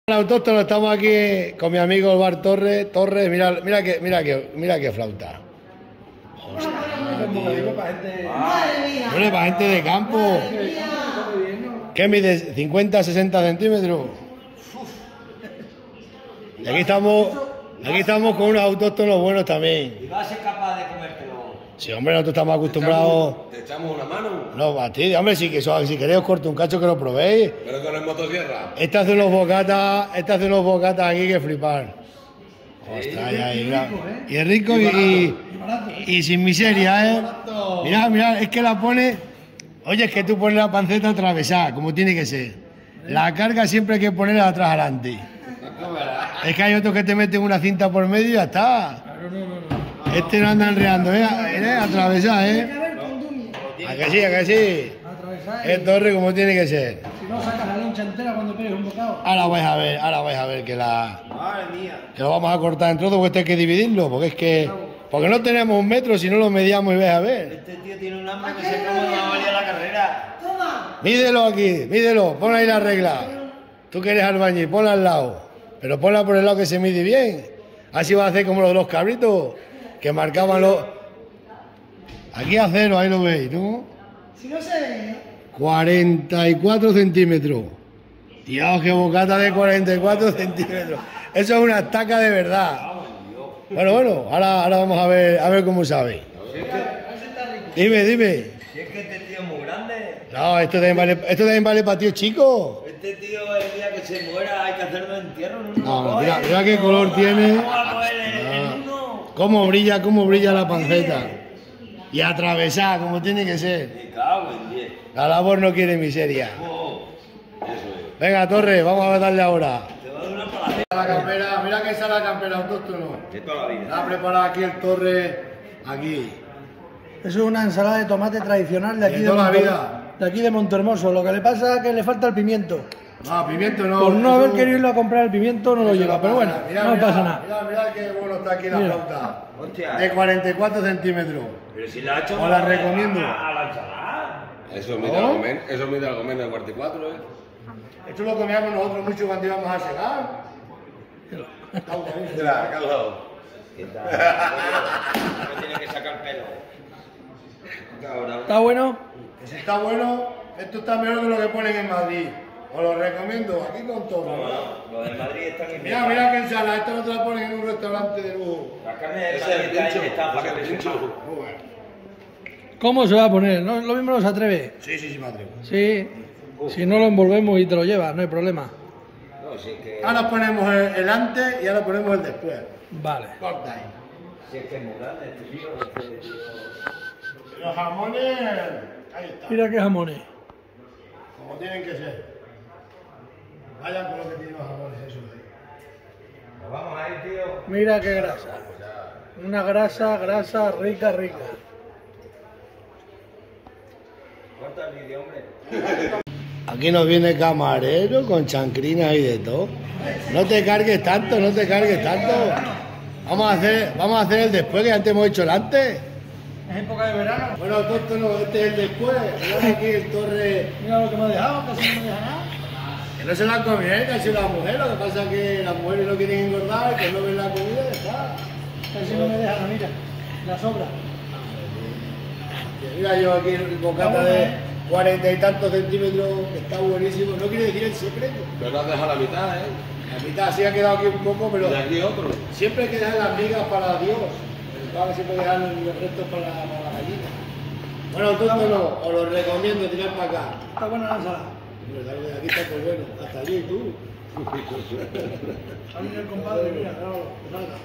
Autóctono, estamos aquí con mi amigo el bar Torres. Mira qué flauta. Hostia, bueno, para gente de campo. ¿Qué mide? 50, 60 centímetros. Y aquí estamos con unos autóctonos buenos también. ¿Y vas a ser capaz de comértelo? Sí, hombre, nosotros estamos acostumbrados. ¿Te echamos una mano? No, a ti, hombre, si queréis os corto un cacho que lo probéis. Pero con el motosierra. Este hace unos bocatas aquí que flipar. Ostras, y es rico y sin miseria, ¿eh? Mira, es que la pone. Oye, es que tú pones la panceta atravesada, como tiene que ser. La carga siempre hay que ponerla de atrás adelante. Es que hay otros que te meten una cinta por medio y ya está. Este no anda enredando, atravesada, ¿A que sí? Es torre como tiene que ser. Si no sacas la loncha entera cuando pegues un bocado. Ahora vais a ver que Madre mía. que lo vamos a cortar en trozos porque esto hay que dividirlo, porque no tenemos 1 metro si no lo mediamos y vais a ver. Este tío tiene un hambre que se come una valía la carrera. Mídelo aquí, pon ahí la regla. Tú que eres albañil, ponla al lado, pero ponla por el lado que se mide bien. Así va a hacer como los de los cabritos que marcaban los. Aquí a 0, ahí lo veis, ¿no? Si no se ve, 44 centímetros. Dios, qué bocata de 44 centímetros. Eso es una estaca de verdad. Bueno, ahora vamos a ver cómo sabe. Dime. Si es que este tío es muy grande. No, esto también vale para tío chico. Este tío, el día que se muera, hay que hacerlo de entierro. No, mira qué color tiene. ¿Cómo va a coger el uno? Cómo brilla la panceta. Y atravesada, como tiene que ser. Me cago en 10. La labor no quiere miseria. Oh, eso es. Venga, Torre, vamos a darle ahora. Te va a dar una palacera. La campera, mira que esa es la campera autóctono. De toda la vida. La ha preparado aquí el Torre, aquí. eso es una ensalada de tomate tradicional de aquí De toda la vida. De aquí de Montehermoso. Lo que le pasa es que le falta el pimiento. No, pimiento no. Por no eso- haber querido irlo a comprar el pimiento no lo eso lleva, no pero pasa. bueno, no pasa nada. Mira qué bueno está aquí la Mira. flauta. Hostia. De 44 centímetros. Pero si la ha hecho. Os la recomiendo. A la ensalada. Eso mide algo menos de 44, Esto lo comíamos nosotros mucho cuando íbamos a segar. Está buenísimo. Mira, calado. ¿Qué tal? No tiene que sacar pelo. Cabrón. ¿Está bueno? Que si está bueno, esto está mejor que lo que ponen en Madrid. Os lo recomiendo, aquí con todo. Lo de Madrid están en Mira que ensalada, esta no te la ponen en un restaurante de lujo. La carne de Ese es el Madrid pincho. está para Ese es que el se pincho. Muy bueno. ¿Cómo se va a poner? ¿No? Lo mismo no se atreve. Sí, madre. Sí. Si no lo envolvemos y te lo llevas, no hay problema. No, si es que. Ahora ponemos el antes y ahora ponemos el después. Vale. Corta ahí. Si es que es muy grande este tío. Los jamones, ahí está, Mira qué jamones. como tienen que ser. Vayan con lo que tienen los jamones, eso. Nos vamos a ir, tío. Mira qué grasa. Una grasa rica. Corta el vídeo, hombre. Aquí nos viene camarero con chancrinas y de todo. No te cargues tanto. Vamos a hacer el después, que antes hemos hecho el antes. Es época de verano. Bueno, autóctono, este es el después. Mirad aquí el Torre. Mira lo que me ha dejado, casi no me deja nada. Que no se la comió él, casi la mujer. Lo que pasa es que las mujeres no quieren engordar, que no ven la comida y está. Casi no me deja nada, mira. La sobra. Mira yo aquí el bocata de 40 y tantos centímetros, que está buenísimo. No quiere decir el secreto. Pero no has dejado la mitad, La mitad sí ha quedado aquí un poco, pero Y aquí otro. siempre hay que dejar las migas para Dios. Claro, siempre dejar los restos para la gallina. Bueno, autóctono, os lo recomiendo tirar para acá. Está buena la ensalada. Hombre, dale, aquí está todo bueno. Hasta allí, tú. Ahí viene el compadre, mira, claro, salga.